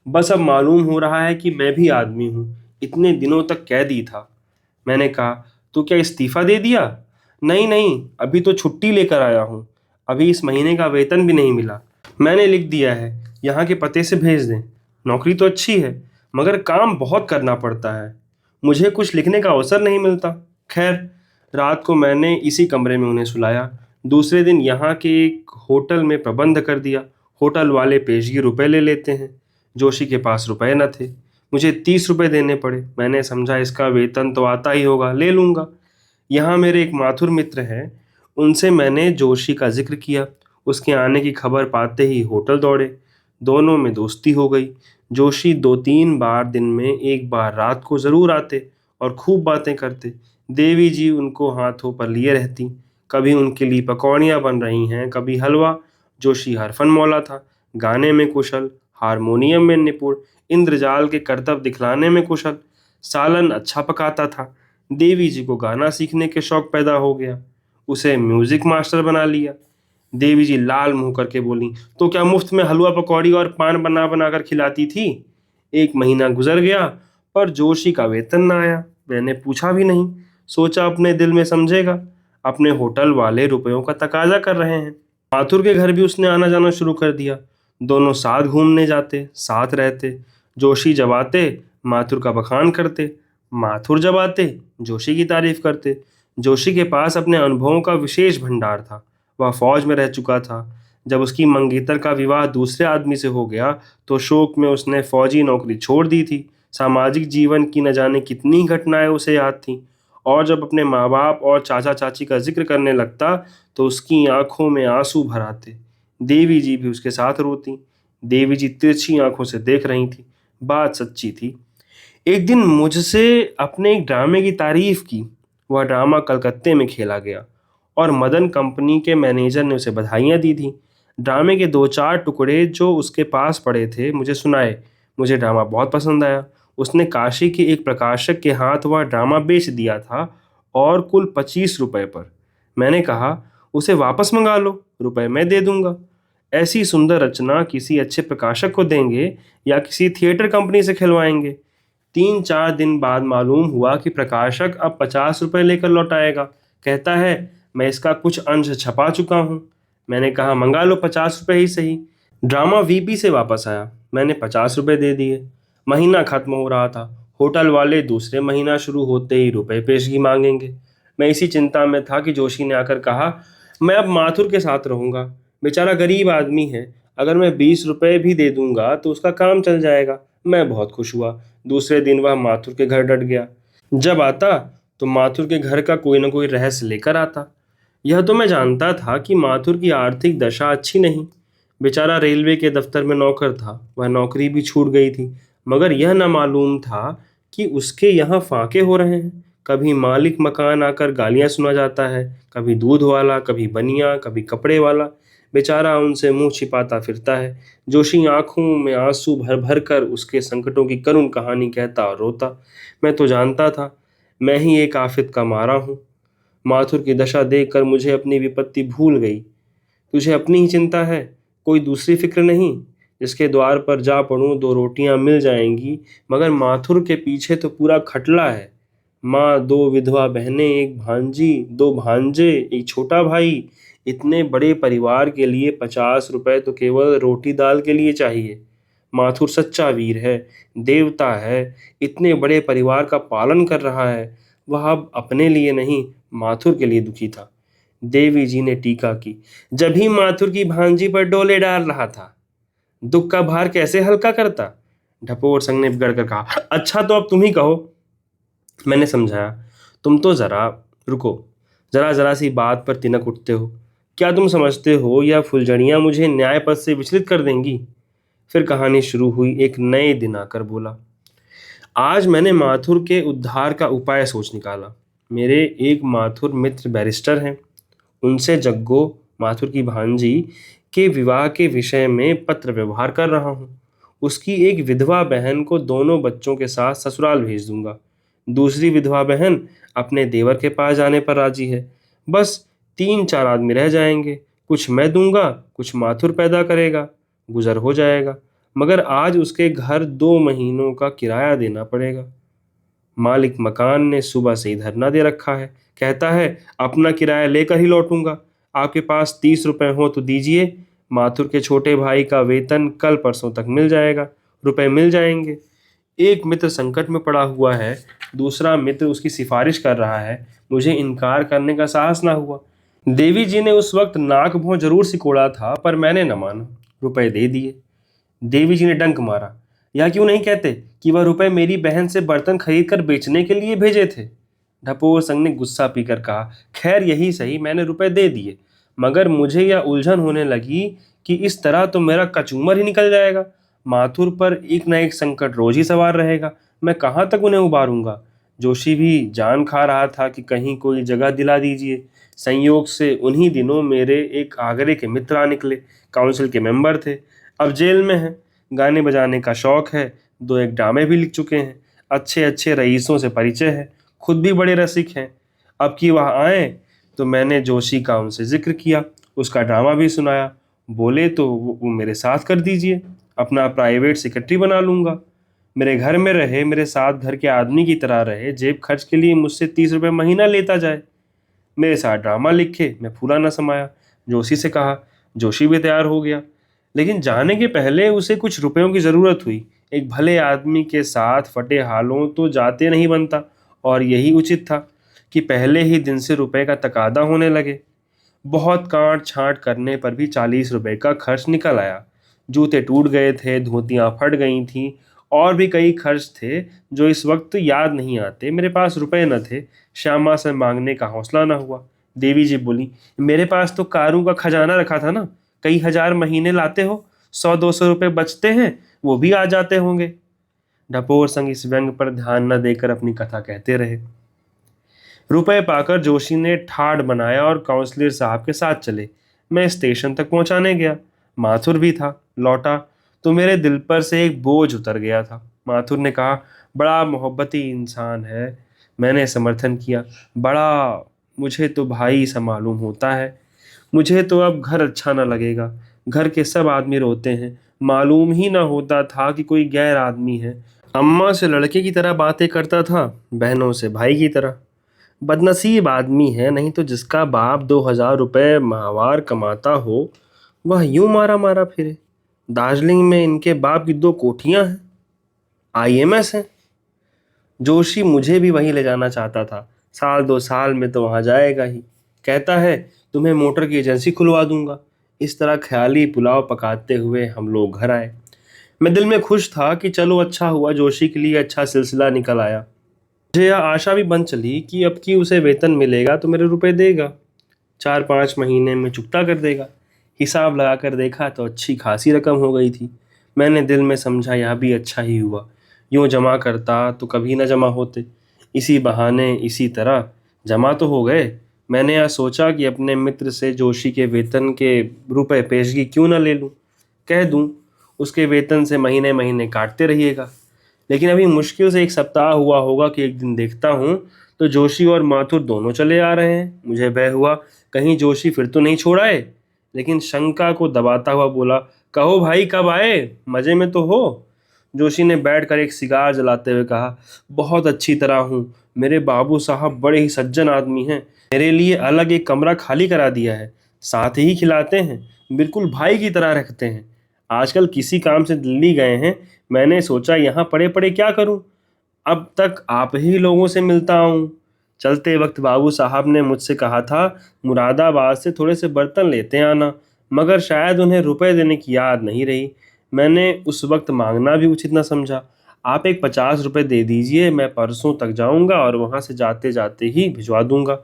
Speaker 1: बस अब मालूम हो रहा है कि मैं भी आदमी हूँ, इतने दिनों तक कैदी था। मैंने कहा, तो क्या इस्तीफा दे दिया? नहीं नहीं, अभी तो छुट्टी लेकर आया हूँ। अभी इस महीने का वेतन भी नहीं मिला। मैंने लिख दिया है, यहाँ के पते से भेज दें। नौकरी तो अच्छी है, मगर काम बहुत करना पड़ता है। मुझे कुछ लिखने का अवसर नहीं मिलता। खैर, रात को मैंने इसी कमरे में उन्हें सुलाया। दूसरे दिन यहाँ के एक होटल में प्रबंध कर दिया। होटल वाले पेशगी रुपए ले लेते हैं। जोशी के पास रुपए न थे। मुझे 30 रुपए देने पड़े। मैंने समझा इसका वेतन तो आता ही होगा, ले लूंगा। यहाँ मेरे एक माथुर मित्र हैं, उनसे मैंने जोशी का जिक्र किया। उसके आने की खबर पाते ही होटल दौड़े। दोनों में दोस्ती हो गई। जोशी 2-3 बार दिन में एक बार रात को जरूर आते और खूब बातें करते। देवी जी उनको हाथों पर लिए रहती। कभी उनके लिए पकौड़ियाँ बन रही हैं, कभी हलवा। जोशी हरफन मौला था, गाने में कुशल, हारमोनियम में निपुण, इंद्रजाल के करतब दिखलाने में कुशल, सालन अच्छा पकाता था। देवी जी को गाना सीखने के शौक पैदा हो गया। उसे म्यूजिक मास्टर बना लिया। देवी जी लाल मुंह करके बोली, तो क्या मुफ्त में हलवा पकौड़ी और पान बना बना कर खिलाती थी? 1 महीना गुजर गया, पर जोशी का वेतन ना आया। मैंने पूछा भी नहीं। सोचा अपने दिल में समझेगा, अपने होटल वाले रुपयों का तकाजा कर रहे हैं। माथुर के घर भी उसने आना जाना शुरू कर दिया। दोनों साथ घूमने जाते, साथ रहते। जोशी जब आते, माथुर का बखान करते। माथुर जब आते, जोशी की तारीफ करते। जोशी के पास अपने अनुभवों का विशेष भंडार था। वह फौज में रह चुका था। जब उसकी मंगेतर का विवाह दूसरे आदमी से हो गया, तो शोक में उसने फौजी नौकरी छोड़ दी थी। सामाजिक जीवन की न जाने कितनी घटनाएं उसे याद थीं। और जब अपने माँ बाप और चाचा चाची का जिक्र करने लगता, तो उसकी आंखों में आंसू भर आते। देवी जी भी उसके साथ रोती। देवी जी तिरछी आंखों से देख रही थी। बात सच्ची थी। एक दिन मुझसे अपने एक ड्रामे की तारीफ की। वह ड्रामा कलकत्ते में खेला गया और मदन कंपनी के मैनेजर ने उसे बधाइयाँ दी थी। ड्रामे के 2-4 टुकड़े जो उसके पास पड़े थे मुझे सुनाए। मुझे ड्रामा बहुत पसंद आया। उसने काशी के एक प्रकाशक के हाथ वह ड्रामा बेच दिया था, और कुल 25 रुपए पर। मैंने कहा, उसे वापस मंगा लो, रुपए मैं दे दूंगा। ऐसी सुंदर रचना किसी अच्छे प्रकाशक को देंगे या किसी थिएटर कंपनी से खिलवाएंगे? 3-4 दिन बाद मालूम हुआ कि प्रकाशक अब 50 रुपए लेकर लौट आएगा। कहता है, मैं इसका कुछ अंश छपा चुका हूँ। मैंने कहा, मंगा लो, 50 रुपए ही सही। ड्रामा वीपी से वापस आया। मैंने 50 रुपए दे दिए। महीना खत्म हो रहा था। होटल वाले दूसरे महीना शुरू होते ही रुपए पेशगी मांगेंगे। मैं इसी चिंता में था कि जोशी ने आकर कहा, मैं अब माथुर के साथ रहूंगा। बेचारा गरीब आदमी है, अगर मैं 20 रुपए भी दे दूंगा तो उसका काम चल जाएगा। मैं बहुत खुश हुआ। दूसरे दिन वह माथुर के घर डट गया। जब आता, तो माथुर के घर का कोई न कोई रहस्य लेकर आता। यह तो मैं जानता था कि माथुर की आर्थिक दशा अच्छी नहीं। बेचारा रेलवे के दफ्तर में नौकर था, वह नौकरी भी छूट गई थी। मगर यह न मालूम था कि उसके यहाँ फाके हो रहे हैं। कभी मालिक मकान आकर गालियां सुना जाता है, कभी दूध वाला, कभी बनिया, कभी कपड़े वाला। बेचारा उनसे मुंह छिपाता फिरता है। जोशी आंखों में आंसू भर भर कर उसके संकटों की करुण कहानी कहता और रोता। मैं तो जानता था, मैं ही एक आफत का मारा हूँ। माथुर की दशा देखकर मुझे अपनी विपत्ति भूल गई। तुझे अपनी ही चिंता है, कोई दूसरी फिक्र नहीं? जिसके द्वार पर जा पड़ूं 2 रोटियां मिल जाएंगी, मगर माथुर के पीछे तो पूरा खटला है। माँ, 2 विधवा बहनें, एक भांजी, 2 भांजे, एक छोटा भाई। इतने बड़े परिवार के लिए 50 रुपए तो केवल रोटी दाल के लिए चाहिए। माथुर सच्चा वीर है, देवता है, इतने बड़े परिवार का पालन कर रहा है। वह अब अपने लिए नहीं, माथुर के लिए दुखी था। देवी जी ने टीका की, जब ही माथुर की भांजी पर डोले डाल रहा था, दुख का भार कैसे हल्का करता? ढपोर संग ने बिगड़ कर कहा, अच्छा तो अब तुम ही कहो। मैंने समझाया, तुम तो जरा रुको, जरा जरा सी बात पर तिनक उठते हो। क्या तुम समझते हो यह फुलझड़ियां मुझे न्याय पथ से विचलित कर देंगी? फिर कहानी शुरू हुई। एक नए दिन आकर बोला, आज मैंने माथुर के उद्धार का उपाय सोच निकाला। मेरे एक माथुर मित्र बैरिस्टर हैं। उनसे जग्गो, माथुर की भांजी, के विवाह के विषय में पत्र व्यवहार कर रहा हूँ। उसकी एक विधवा बहन को दोनों बच्चों के साथ ससुराल भेज दूंगा। दूसरी विधवा बहन अपने देवर के पास जाने पर राजी है। बस 3-4 आदमी रह जाएंगे। कुछ मैं दूंगा, कुछ माथुर पैदा करेगा, गुजर हो जाएगा। मगर आज उसके घर 2 महीनों का किराया देना पड़ेगा। मालिक मकान ने सुबह से ही धरना दे रखा है। कहता है, अपना किराया लेकर ही लौटूंगा। आपके पास 30 रुपए हो तो दीजिए। माथुर के छोटे भाई का वेतन कल परसों तक मिल जाएगा, रुपए मिल जाएंगे। एक मित्र संकट में पड़ा हुआ है, दूसरा मित्र उसकी सिफारिश कर रहा है। मुझे इनकार करने का साहस ना हुआ। देवी जी ने उस वक्त नाक भौं जरूर सिकोड़ा था, पर मैंने न माना। रुपए दे दिए। देवी जी ने डंक मारा। यह क्यों नहीं कहते कि वह रुपए मेरी बहन से बर्तन खरीद कर बेचने के लिए भेजे थे? ढपोर संघ ने गुस्सा पीकर कहा, खैर यही सही, मैंने रुपए दे दिए, मगर मुझे यह उलझन होने लगी कि इस तरह तो मेरा कचूमर ही निकल जाएगा। माथुर पर एक न एक संकट रोज ही सवार रहेगा। मैं कहाँ तक उन्हें उबारूंगा? जोशी भी जान खा रहा था कि कहीं कोई जगह दिला दीजिए। संयोग से उन्हीं दिनों मेरे एक आगरे के मित्र आ निकले। काउंसिल के मेंबर थे, अब जेल में हैं। गाने बजाने का शौक है, दो एक ड्रामे भी लिख चुके हैं। अच्छे अच्छे रईसों से परिचय है, खुद भी बड़े रसिक हैं। अब कि वह आए तो मैंने जोशी का उनसे जिक्र किया, उसका ड्रामा भी सुनाया। बोले तो वो मेरे साथ कर दीजिए, अपना प्राइवेट सेक्रेटरी बना लूंगा। मेरे घर में रहे, मेरे साथ घर के आदमी की तरह रहे, जेब खर्च के लिए मुझसे 30 रुपये महीना लेता जाए, मेरे साथ ड्रामा लिखे। मैं फूला न समाया, जोशी से कहा। जोशी भी तैयार हो गया, लेकिन जाने के पहले उसे कुछ रुपयों की ज़रूरत हुई। एक भले आदमी के साथ फटे हालों तो जाते नहीं बनता, और यही उचित था कि पहले ही दिन से रुपए का तकादा होने लगे। बहुत काट छांट करने पर भी 40 रुपए का खर्च निकल आया। जूते टूट गए थे, धोतियां फट गई थीं, और भी कई खर्च थे जो इस वक्त याद नहीं आते। मेरे पास रुपए न थे, श्यामा से मांगने का हौसला न हुआ। देवी जी बोली, मेरे पास तो कारों का खजाना रखा था ना, कई हजार महीने लाते हो, 100-200 रुपए बचते हैं, वो भी आ जाते होंगे। ढपोर संग इस व्यंग पर ध्यान न देकर अपनी कथा कहते रहे। रुपए पाकर जोशी ने ठाड़ बनाया और काउंसलर साहब के साथ चले। मैं स्टेशन तक पहुंचाने गया। माथुर भी था। लौटा तो मेरे दिल पर से एक बोझ उतर गया था। माथुर ने कहा, बड़ा मोहब्बती इंसान है। मैंने समर्थन किया, बड़ा, मुझे तो भाई सा मालूम होता है। मुझे तो अब घर अच्छा न लगेगा। घर के सब आदमी रोते हैं, मालूम ही न होता था कि कोई गैर आदमी है। अम्मा से लड़के की तरह बातें करता था, बहनों से भाई की तरह। बदनसीब आदमी है, नहीं तो जिसका बाप 2,000 रुपये माहवार कमाता हो वह यूं मारा मारा फिरे। दार्जिलिंग में इनके बाप की 2 कोठियां हैं, IMS हैं। जोशी मुझे भी वहीं ले जाना चाहता था। साल 2 साल में तो वहां जाएगा ही। कहता है, तुम्हें मोटर की एजेंसी खुलवा दूंगा। इस तरह ख्याली पुलाव पकाते हुए हम लोग घर आए। मैं दिल में खुश था कि चलो अच्छा हुआ, जोशी के लिए अच्छा सिलसिला निकल आया। मुझे यह आशा भी बन चली कि अब की उसे वेतन मिलेगा तो मेरे रुपए देगा, 4-5 महीने में चुकता कर देगा। हिसाब लगा कर देखा तो अच्छी खासी रकम हो गई थी। मैंने दिल में समझा यह भी अच्छा ही हुआ, यूं जमा करता तो कभी न जमा होते। इसी बहाने इसी तरह जमा तो हो गए। मैंने यह सोचा कि अपने मित्र से जोशी के वेतन के रुपए पेशगी क्यों न ले लूं, कह दूं उसके वेतन से महीने महीने काटते रहिएगा। लेकिन अभी मुश्किल से 1 सप्ताह हुआ होगा कि एक दिन देखता हूँ तो जोशी और माथुर दोनों चले आ रहे हैं। मुझे भय हुआ कहीं जोशी फिर तो नहीं छोड़ आए, लेकिन शंका को दबाता हुआ बोला, कहो भाई कब आए, मजे में तो हो? जोशी ने बैठकर एक सिगार जलाते हुए कहा, बहुत अच्छी तरह हूँ। मेरे बाबू साहब बड़े ही सज्जन आदमी हैं, मेरे लिए अलग एक कमरा खाली करा दिया है, साथ ही खिलाते हैं, बिल्कुल भाई की तरह रखते हैं। आजकल किसी काम से दिल्ली गए हैं, मैंने सोचा यहाँ पड़े पड़े क्या करूं, अब तक आप ही लोगों से मिलता हूँ। चलते वक्त बाबू साहब ने मुझसे कहा था मुरादाबाद से थोड़े से बर्तन लेते आना, मगर शायद उन्हें रुपए देने की याद नहीं रही। मैंने उस वक्त मांगना भी उचित न समझा। आप एक 50 रुपये दे दीजिए, मैं परसों तक जाऊंगा और वहां से जाते जाते ही भिजवा दूंगा।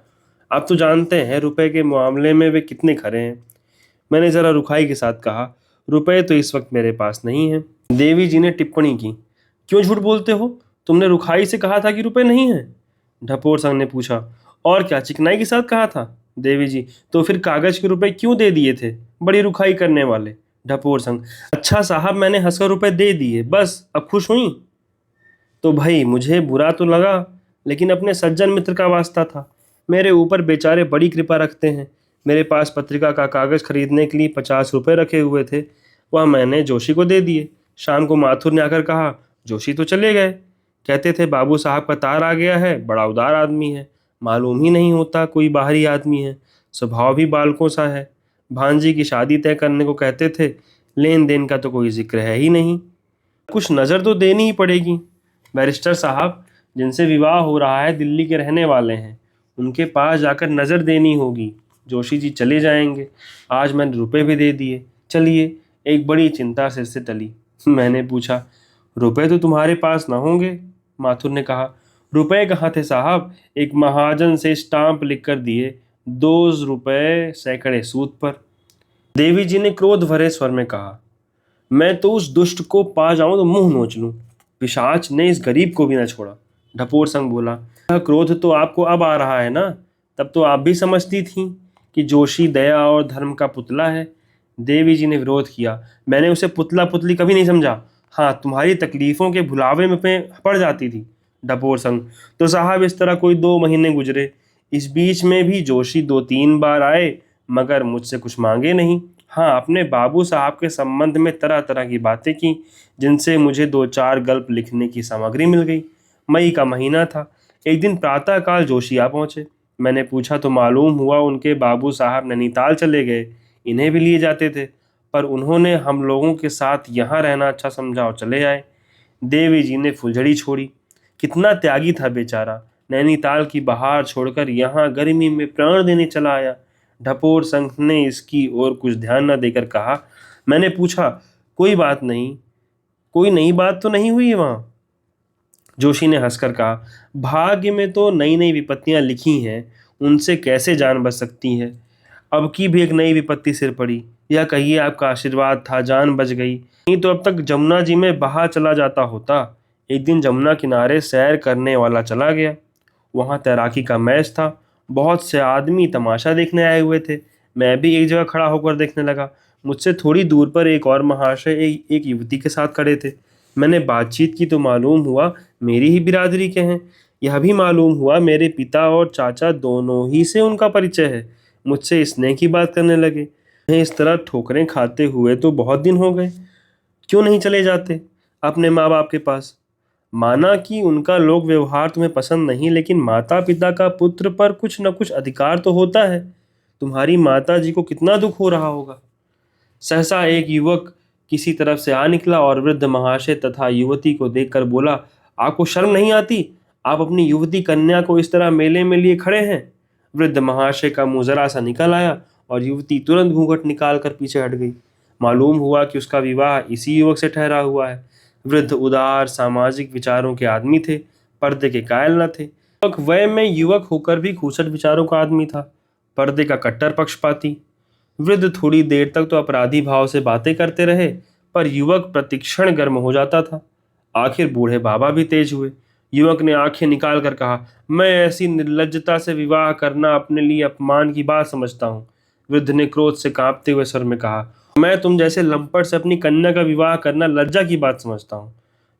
Speaker 1: आप तो जानते हैं रुपए के मामले में वे कितने खरे हैं। मैंने जरा रुखाई के साथ कहा, रुपए तो इस वक्त मेरे पास नहीं है। देवी जी ने टिप्पणी की, क्यों झूठ बोलते हो, तुमने रुखाई से कहा था कि रुपए नहीं है? ढपोर संघ ने पूछा, और क्या चिकनाई के साथ कहा था? देवी जी, तो फिर कागज के रुपए क्यों दे दिए थे, बड़ी रुखाई करने वाले। ढपोर संघ, अच्छा साहब मैंने हंसकर रुपए दे दिए, बस अब खुश हुई? तो भाई मुझे बुरा तो लगा, लेकिन अपने सज्जन मित्र का वास्ता था। मेरे ऊपर बेचारे बड़ी कृपा रखते हैं। मेरे पास पत्रिका का कागज खरीदने के लिए 50 रुपये रखे हुए थे, वह मैंने जोशी को दे दिए। शाम को माथुर ने आकर कहा, जोशी तो चले गए, कहते थे बाबू साहब का तार आ गया है, बड़ा उदार आदमी है, मालूम ही नहीं होता कोई बाहरी आदमी है, स्वभाव भी बालकों सा है। भांजी की शादी तय करने को कहते थे, लेन देन का तो कोई जिक्र है ही नहीं। कुछ नज़र तो देनी ही पड़ेगी। बैरिस्टर साहब जिनसे विवाह हो रहा है दिल्ली के रहने वाले हैं, उनके पास जाकर नज़र देनी होगी। जोशी जी चले जाएंगे, आज मैंने रुपए भी दे दिए। चलिए एक बड़ी चिंता सिर से टली। मैंने पूछा, रुपए तो तुम्हारे पास ना होंगे? माथुर ने कहा, रुपए कहाँ थे साहब, एक महाजन से स्टाम्प लिख कर दिए, 2 रुपए सैकड़े सूद पर। देवी जी ने क्रोध भरे स्वर में कहा, मैं तो उस दुष्ट को पा जाऊं तो मुंह नोच लूं। पिशाच ने इस गरीब को भी न छोड़ा। ढपोर संग बोला, यह क्रोध तो आपको अब आ रहा है ना, तब तो आप भी समझती थी कि जोशी दया और धर्म का पुतला है। देवी जी ने विरोध किया, मैंने उसे पुतला पुतली कभी नहीं समझा। हाँ, तुम्हारी तकलीफों के भुलावे में पड़ जाती थी। ढपोर संग, तो साहब इस तरह कोई 2 महीने गुजरे। इस बीच में भी जोशी 2-3 बार आए, मगर मुझसे कुछ मांगे नहीं। हाँ, अपने बाबू साहब के संबंध में तरह तरह की बातें की, जिनसे मुझे 2-4 गल्प लिखने की सामग्री मिल गई। मई का महीना था। एक दिन प्रातःकाल जोशी आ पहुंचे। मैंने पूछा तो मालूम हुआ उनके बाबू साहब नैनीताल चले गए। इन्हें भी लिए जाते थे, पर उन्होंने हम लोगों के साथ यहाँ रहना अच्छा समझा और चले आए। देवी जी ने फुलझड़ी छोड़ी। कितना त्यागी था बेचारा, नैनीताल की बहार छोड़कर यहाँ गर्मी में प्राण देने चला आया। ढपोर संघ ने इसकी ओर कुछ ध्यान न देकर कहा। मैंने पूछा, कोई बात नहीं, कोई नई बात तो नहीं हुई वहां? जोशी ने हंसकर कहा, भाग्य में तो नई नई विपत्तियां लिखी हैं, उनसे कैसे जान बच सकती है। अब की भी एक नई विपत्ति सिर पड़ी। यह कहिए आपका आशीर्वाद था, जान बच गई, नहीं तो अब तक जमुना जी में बहा चला जाता होता। एक दिन जमुना किनारे सैर करने वाला चला गया। वहां तैराकी का मैच था। बहुत से आदमी तमाशा देखने आए हुए थे। मैं भी एक जगह खड़ा होकर देखने लगा। मुझसे थोड़ी दूर पर एक और महाशय एक युवती के साथ खड़े थे। मैंने बातचीत की तो मालूम हुआ मेरी ही बिरादरी के हैं। यह भी मालूम हुआ मेरे पिता और चाचा दोनों ही से उनका परिचय है। मुझसे स्नेह की बात करने लगे। उन्हें इस तरह ठोकरें खाते हुए तो बहुत दिन हो गए। क्यों नहीं चले जाते अपने माँ बाप के पास? माना कि उनका लोक व्यवहार तुम्हें पसंद नहीं, लेकिन माता पिता का पुत्र पर कुछ न कुछ अधिकार तो होता है। तुम्हारी माता जी को कितना दुख हो रहा होगा। सहसा एक युवक किसी तरफ से आ निकला और वृद्ध महाशय तथा युवती को देखकर बोला, आपको शर्म नहीं आती? आप अपनी युवती कन्या को इस तरह मेले में लिए खड़े हैं। वृद्ध महाशय का मुंह जरा सा निकल आया और युवती तुरंत घूंघट निकाल कर पीछे हट गई। मालूम हुआ कि उसका विवाह इसी युवक से ठहरा हुआ है। वृद्ध उदार सामाजिक विचारों के आदमी थे, पर्दे के कायल न थे। युवक वय में युवक होकर भी खूसट विचारों का आदमी था, पर्दे का कट्टर पक्षपाती। वृद्ध थोड़ी देर तक तो अपराधी भाव से बातें करते रहे, पर युवक प्रतिक्षण गर्म हो जाता था। आखिर बूढ़े बाबा भी तेज हुए। युवक ने आंखें निकाल कर कहा, मैं ऐसी निर्लज्जता से विवाह करना अपने लिए अपमान की बात समझता हूँ। वृद्ध ने क्रोध से कांपते हुए स्वर में कहा, मैं तुम जैसे लंपट से अपनी कन्या का विवाह करना लज्जा की बात समझता हूँ।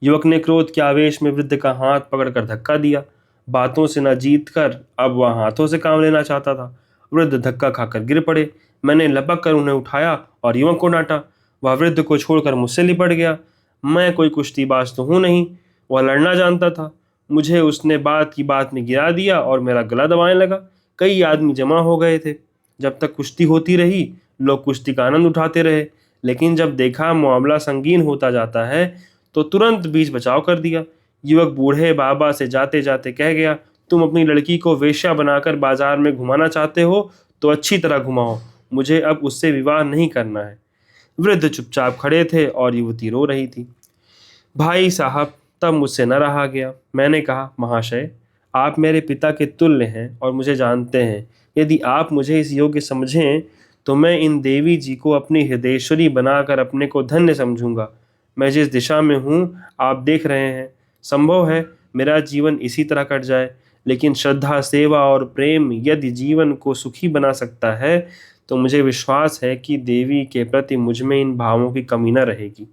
Speaker 1: युवक ने क्रोध के आवेश में वृद्ध का हाथ पकड़कर धक्का दिया। बातों से न जीत कर अब वह हाथों से काम लेना चाहता था। वृद्ध धक्का खाकर गिर पड़े। मैंने लपक कर उन्हें उठाया और युवक को डांटा। वह वृद्ध को छोड़कर मुझसे लिपट गया। मैं कोई कुश्तीबाज तो हूं नहीं, वह लड़ना जानता था। मुझे उसने बात की बात में गिरा दिया और मेरा गला दबाने लगा। कई आदमी जमा हो गए थे। जब तक कुश्ती होती रही, लोग कुश्ती का आनंद उठाते रहे, लेकिन जब देखा मामला संगीन होता जाता है तो तुरंत बीच बचाव कर दिया। युवक बूढ़े बाबा से जाते जाते कह गया, तुम अपनी लड़की को वेश्या बनाकर बाजार में घुमाना चाहते हो तो अच्छी तरह घुमाओ, मुझे अब उससे विवाह नहीं करना है। वृद्ध चुपचाप खड़े थे और युवती रो रही थी। भाई साहब, तब मुझसे न रहा गया। मैंने कहा, महाशय, आप मेरे पिता के तुल्य हैं और मुझे जानते हैं। यदि आप मुझे इस योग्य समझें तो मैं इन देवी जी को अपनी हृदयेश्वरी बनाकर अपने को धन्य समझूंगा। मैं जिस दिशा में हूँ आप देख रहे हैं। संभव है मेरा जीवन इसी तरह कट जाए, लेकिन श्रद्धा, सेवा और प्रेम यदि जीवन को सुखी बना सकता है तो मुझे विश्वास है कि देवी के प्रति मुझ में इन भावों की कमी न रहेगी।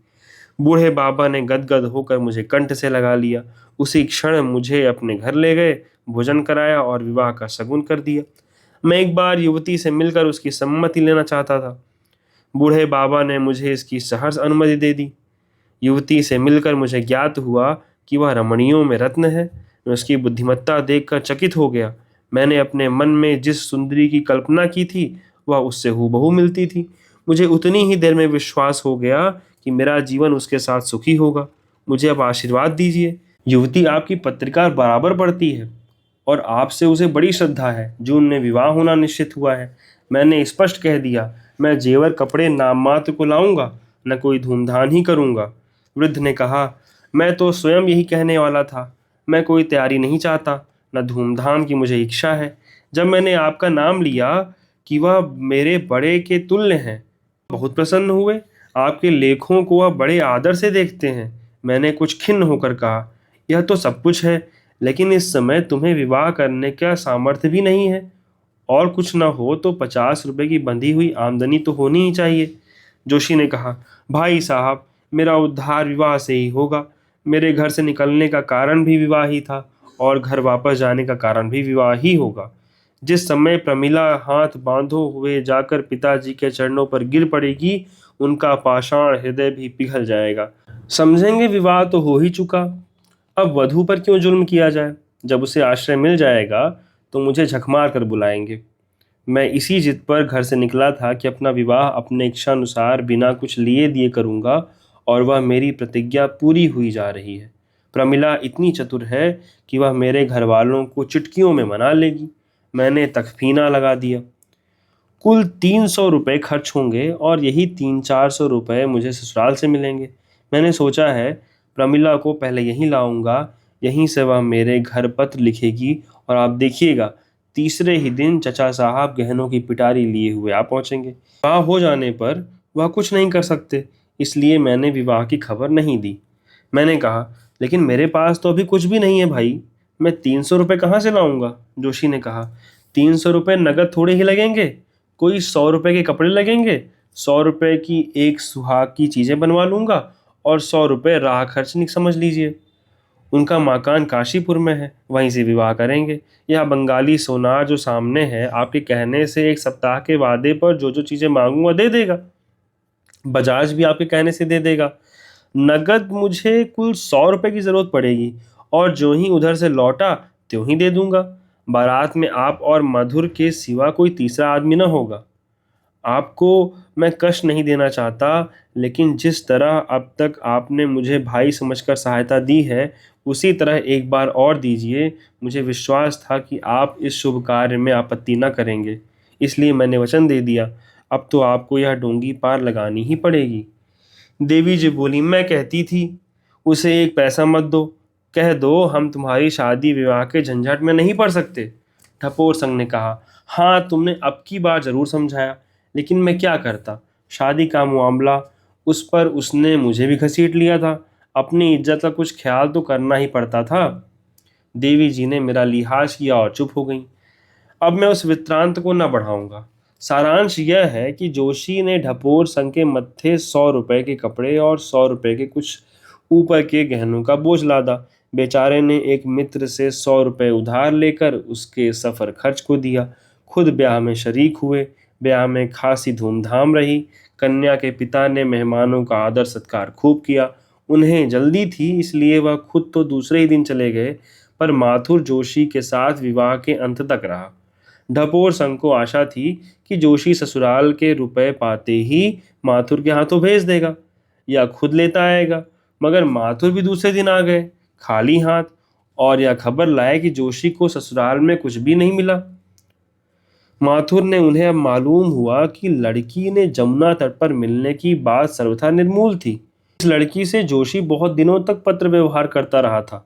Speaker 1: बूढ़े बाबा ने गदगद होकर मुझे कंठ से लगा लिया। उसी क्षण मुझे अपने घर ले गए, भोजन कराया और विवाह का शगुन कर दिया। मैं एक बार युवती से मिलकर उसकी सम्मति लेना चाहता था। बूढ़े बाबा ने मुझे इसकी सहर्ष अनुमति दे दी। युवती से मिलकर मुझे ज्ञात हुआ कि वह रमणियों में रत्न है। मैं उसकी बुद्धिमत्ता देखकर चकित हो गया। मैंने अपने मन में जिस सुंदरी की कल्पना की थी वह उससे हूबहू मिलती थी। मुझे उतनी ही देर में विश्वास हो गया कि मेरा जीवन उसके साथ सुखी होगा। मुझे अब आशीर्वाद दीजिए। युवती आपकी पत्रिका बराबर पढ़ती है और आपसे उसे बड़ी श्रद्धा है। जून में विवाह होना निश्चित हुआ है। मैंने स्पष्ट कह दिया, मैं जेवर कपड़े नाम मात्र को लाऊंगा, न कोई धूमधाम ही करूँगा। वृद्ध ने कहा, मैं तो स्वयं यही कहने वाला था। मैं कोई तैयारी नहीं चाहता, न धूमधाम की मुझे इच्छा है। जब मैंने आपका नाम लिया कि वह मेरे बड़े के तुल्य हैं, बहुत प्रसन्न हुए। आपके लेखों को वह बड़े आदर से देखते हैं। मैंने कुछ खिन्न होकर कहा, यह तो सब कुछ है, लेकिन इस समय तुम्हें विवाह करने का सामर्थ्य भी नहीं है। और कुछ न हो तो 50 रुपए की बंधी हुई आमदनी तो होनी ही चाहिए। जोशी ने कहा, भाई साहब, मेरा उद्धार विवाह से ही होगा। मेरे घर से निकलने का कारण भी विवाह ही था और घर वापस जाने का कारण भी विवाह ही होगा। जिस समय प्रमिला हाथ बांधो हुए जाकर पिताजी के चरणों पर गिर पड़ेगी, उनका पाषाण हृदय भी पिघल जाएगा। समझेंगे विवाह तो हो ही चुका, अब वधू पर क्यों जुल्म किया जाए। जब उसे आश्रय मिल जाएगा तो मुझे झकमार कर बुलाएंगे। मैं इसी जिद पर घर से निकला था कि अपना विवाह अपने इच्छानुसार बिना कुछ लिए दिए करूंगा, और वह मेरी प्रतिज्ञा पूरी हुई जा रही है। प्रमिला इतनी चतुर है कि वह मेरे घर वालों को चुटकियों में मना लेगी। मैंने तखफीना लगा दिया। कुल 300 रुपये खर्च होंगे और यही 300-400 रुपये मुझे ससुराल से मिलेंगे। मैंने सोचा है प्रमिला को पहले यहीं लाऊंगा, यहीं से वह मेरे घर पत्र लिखेगी और आप देखिएगा, तीसरे ही दिन चचा साहब गहनों की पिटारी लिए हुए आ पहुंचेंगे। विवाह हो जाने पर वह कुछ नहीं कर सकते, इसलिए मैंने विवाह की खबर नहीं दी। मैंने कहा, लेकिन मेरे पास तो अभी कुछ भी नहीं है भाई, मैं 300 रुपये कहाँ से लाऊंगा। जोशी ने कहा, 300 रुपये नगद थोड़े ही लगेंगे, कोई 100 रुपये के कपड़े लगेंगे, 100 रुपये की एक सुहाग की चीज़ें बनवा लूँगा और 100 रुपये राह खर्च नहीं समझ लीजिए। उनका मकान काशीपुर में है, वहीं से विवाह करेंगे। यह बंगाली सोनार जो सामने है, आपके कहने से 1 सप्ताह के वादे पर जो जो चीज़ें मांगूंगा दे देगा। बजाज भी आपके कहने से दे देगा। नगद मुझे कुल 100 रुपये की ज़रूरत पड़ेगी और जो ही उधर से लौटा त्यों ही दे दूंगा। बारात में आप और मधुर के सिवा कोई तीसरा आदमी न होगा। आपको मैं कष्ट नहीं देना चाहता, लेकिन जिस तरह अब तक आपने मुझे भाई समझकर सहायता दी है, उसी तरह एक बार और दीजिए। मुझे विश्वास था कि आप इस शुभ कार्य में आपत्ति न करेंगे, इसलिए मैंने वचन दे दिया। अब तो आपको यह डोंगी पार लगानी ही पड़ेगी। देवी जी बोली, मैं कहती थी उसे एक पैसा मत दो, कह दो हम तुम्हारी शादी विवाह के झंझट में नहीं पड़ सकते। ठपोर संघ ने कहा, हाँ तुमने अब की बार जरूर समझाया, लेकिन मैं क्या करता। शादी का मामला, उस पर उसने मुझे भी घसीट लिया था। अपनी इज्जत का कुछ ख्याल तो करना ही पड़ता था। देवी जी ने मेरा लिहाज किया और चुप हो गई। अब मैं उस वृत्तांत को न बढ़ाऊंगा। सारांश यह है कि जोशी ने ढपोर संघ के मत्थे 100 रुपये के कपड़े और 100 रुपये के कुछ ऊपर के गहनों का बोझ लादा। बेचारे ने एक मित्र से 100 रुपये उधार लेकर उसके सफ़र खर्च को दिया। खुद ब्याह में शरीक हुए। ब्याह में खासी धूमधाम रही। कन्या के पिता ने मेहमानों का आदर सत्कार खूब किया। उन्हें जल्दी थी, इसलिए वह खुद तो दूसरे ही दिन चले गए, पर माथुर जोशी के साथ विवाह के अंत तक रहा। ढपोर संघ को आशा थी कि जोशी ससुराल के रुपए पाते ही माथुर के हाथों भेज देगा या खुद लेता आएगा, मगर माथुर भी दूसरे दिन आ गए खाली हाथ, और यह खबर लाए कि जोशी को ससुराल में कुछ भी नहीं मिला। माथुर ने उन्हें अब मालूम हुआ कि लड़की ने जमुना तट पर मिलने की बात सर्वथा निर्मूल थी। इस लड़की से जोशी बहुत दिनों तक पत्र व्यवहार करता रहा था।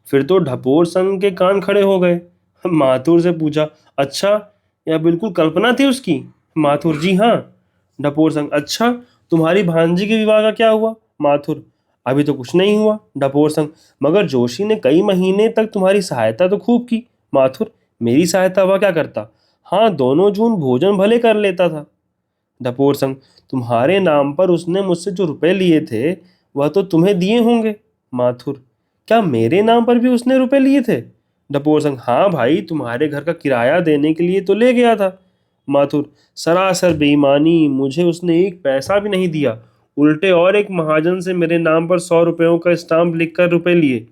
Speaker 1: फिर तो ढपोर संघ के कान खड़े हो गए। माथुर से पूछा, अच्छा, यह बिल्कुल कल्पना थी उसकी। माथुर, जी हाँ। ढपोर संघ, अच्छा, तुम्हारी भांजी के विवाह का क्या हुआ। माथुर, अभी तो कुछ नहीं हुआ। ढपोर संघ, मगर जोशी ने कई महीने तक तुम्हारी सहायता तो खूब की। माथुर, मेरी सहायता वह क्या करता। हाँ, दोनों जून भोजन भले कर लेता था। ढपोर संघ, तुम्हारे नाम पर उसने मुझसे जो रुपए लिए थे वह तो तुम्हें दिए होंगे। माथुर, क्या मेरे नाम पर भी उसने रुपए लिए थे। ढपोर संघ, हाँ भाई, तुम्हारे घर का किराया देने के लिए तो ले गया था। माथुर, सरासर बेईमानी, मुझे उसने एक पैसा भी नहीं दिया, उल्टे और एक महाजन से मेरे नाम पर 100 रुपयों का स्टाम्प लिखकर रुपए लिए।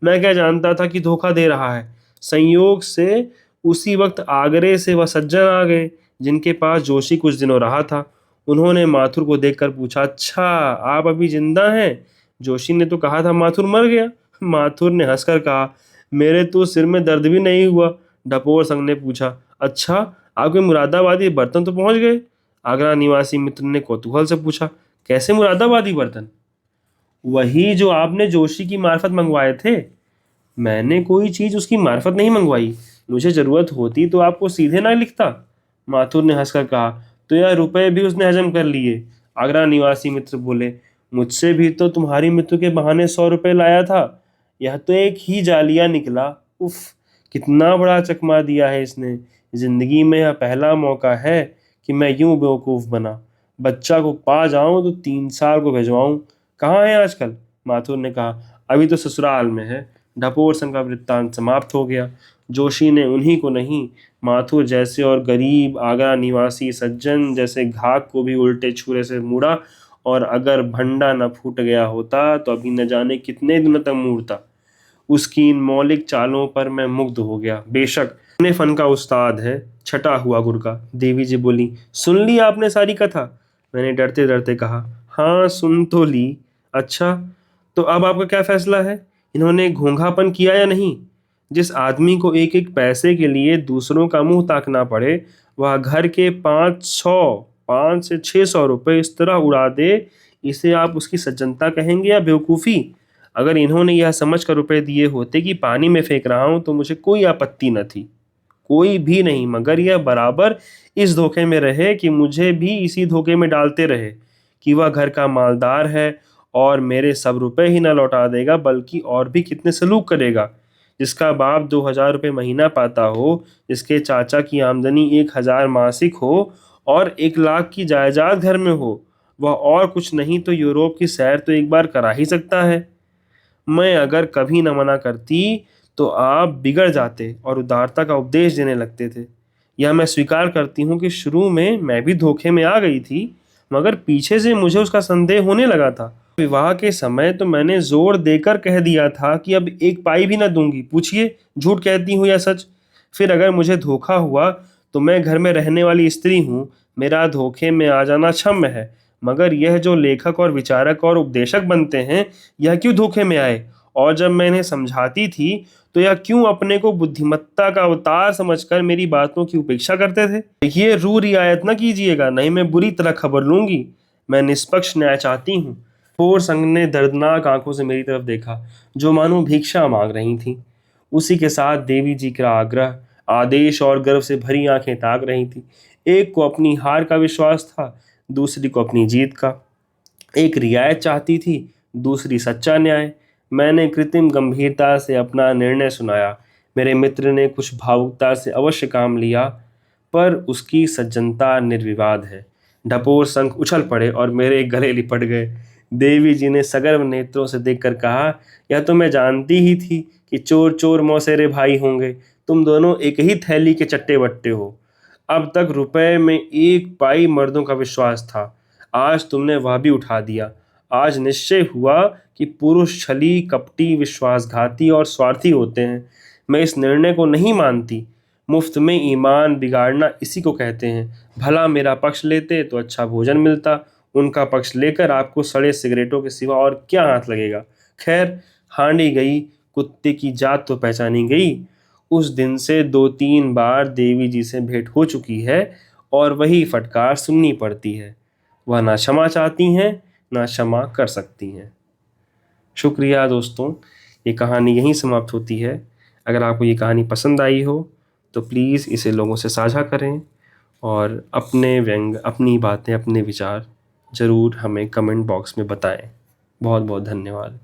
Speaker 1: मैं क्या जानता था कि धोखा दे रहा है। संयोग से उसी वक्त आगरे से वह सज्जन आ गए जिनके पास जोशी कुछ दिनों रहा था। उन्होंने माथुर को देखकर पूछा, अच्छा, आप अभी जिंदा हैं। जोशी ने तो कहा था माथुर मर गया। माथुर ने हंसकर कहा, मेरे तो सिर में दर्द भी नहीं हुआ। ढपोर संघ ने पूछा, अच्छा, आपके मुरादाबादी बर्तन तो पहुंच गए। आगरा निवासी मित्र ने कौतूहल से पूछा, कैसे मुरादाबादी बर्तन? वही जो आपने जोशी की मार्फत मंगवाए थे। मैंने कोई चीज उसकी मार्फत नहीं मंगवाई। मुझे जरूरत होती तो आपको सीधे ना लिखता। माथुर ने हंसकर कहा। तो यह रुपए भी उसने हजम कर लिए। आगरा निवासी मित्र बोले। मुझसे भी तो तुम्हारी मृत्यु के बहाने 100 रुपए लाया था। यह तो एक ही जालिया निकला। उफ, कितना बड़ा चकमा दिया है इसने। जिंदगी में यह पहला मौका है कि मैं यूं बेवकूफ बना। बच्चा को पा जाऊं तो 3 साल को भिजवाऊं। कहाँ है आजकल? माथुर ने कहा। अभी तो ससुराल में है। ढपोर संघ का वृत्तांत समाप्त हो गया। जोशी ने उन्हीं को नहीं, माथुर जैसे और गरीब आगरा निवासी सज्जन जैसे घाक को भी उल्टे छुरे से मुड़ा, और अगर भंडा न फूट गया होता तो अभी न जाने कितने दिनों तक मूड़ता। उसकी इन मौलिक चालों पर मैं मुग्ध हो गया। बेशक अपने फन का उस्ताद है, छटा हुआ गुरका। देवी जी बोली। सुन ली आपने सारी कथा? मैंने डरते डरते कहा। हाँ, सुन तो ली। अच्छा, तो अब आपका क्या फैसला है? इन्होंने घोंघापन किया या नहीं? जिस आदमी को एक एक पैसे के लिए दूसरों का मुंह ताकना पड़े, वह घर के 500 5 से 600 रुपए इस तरह उड़ा दे, इसे आप उसकी सज्जनता कहेंगे या बेवकूफ़ी? अगर इन्होंने यह समझ कर रुपए दिए होते कि पानी में फेंक रहा हूं तो मुझे कोई आपत्ति न थी, कोई भी नहीं, मगर यह बराबर इस धोखे में रहे कि मुझे भी इसी धोखे में डालते रहे कि वह घर का मालदार है और मेरे सब रुपए ही ना लौटा देगा बल्कि और भी कितने सलूक करेगा। जिसका बाप 2,000 रुपये महीना पाता हो, जिसके चाचा की आमदनी 1,000 मासिक हो और 1 लाख की जायदाद घर में हो, वह और कुछ नहीं तो यूरोप की सैर तो एक बार करा ही सकता है। मैं अगर कभी न मना करती तो आप बिगड़ जाते और उदारता का उपदेश देने लगते थे। यह मैं स्वीकार करती हूँ कि शुरू में मैं भी धोखे में आ गई थी, मगर पीछे से मुझे उसका संदेह होने लगा था। विवाह के समय तो मैंने जोर देकर कह दिया था कि अब एक पाई भी न दूंगी, पूछिए झूठ कहती हूँ या सच। फिर अगर मुझे धोखा हुआ तो मैं घर में रहने वाली स्त्री हूँ, मेरा धोखे में आ जाना क्षम्य है, मगर यह जो लेखक और विचारक और उपदेशक बनते हैं, यह क्यों धोखे में आए? और जब मैं इन्हें समझाती थी तो यह क्यों अपने को बुद्धिमत्ता का अवतार समझकर मेरी बातों की उपेक्षा करते थे? देखिए, रू रियायत न कीजिएगा, नहीं मैं बुरी तरह खबर लूंगी। मैं निष्पक्ष न्याय चाहती हूँ। फोर संघ ने दर्दनाक आंखों से मेरी तरफ देखा, जो मानो भिक्षा मांग रही थी। उसी के साथ देवी जी का आग्रह, आदेश और गर्व से भरी आंखें ताक रही थी। एक को अपनी हार का विश्वास था, दूसरी को अपनी जीत का। एक रियायत चाहती थी, दूसरी सच्चा न्याय। मैंने कृत्रिम गंभीरता से अपना निर्णय सुनाया। मेरे मित्र ने कुछ भावुकता से अवश्य काम लिया, पर उसकी सज्जनता निर्विवाद है। ढपोर संघ उछल पड़े और मेरे गले लिपट गए। देवी जी ने सगर्व नेत्रों से देखकर कहा, यह तो मैं जानती ही थी कि चोर चोर मौसेरे भाई होंगे। तुम दोनों एक ही थैली के चट्टे बट्टे हो। अब तक रुपए में एक पाई मर्दों का विश्वास था, आज तुमने वह भी उठा दिया। आज निश्चय हुआ कि पुरुष छली, कपटी, विश्वासघाती और स्वार्थी होते हैं। मैं इस निर्णय को नहीं मानती। मुफ्त में ईमान बिगाड़ना इसी को कहते हैं। भला मेरा पक्ष लेते तो अच्छा भोजन मिलता, उनका पक्ष लेकर आपको सड़े सिगरेटों के सिवा और क्या हाथ लगेगा। खैर, हांडी गई, कुत्ते की जात तो पहचानी गई। उस दिन से 2-3 बार देवी जी से भेंट हो चुकी है और वही फटकार सुननी पड़ती है। वह ना क्षमा चाहती हैं, ना क्षमा कर सकती हैं। शुक्रिया दोस्तों, ये कहानी यहीं समाप्त होती है। अगर आपको ये कहानी पसंद आई हो तो प्लीज़ इसे लोगों से साझा करें और अपने व्यंग, अपनी बातें, अपने विचार ज़रूर हमें कमेंट बॉक्स में बताएं। बहुत बहुत धन्यवाद।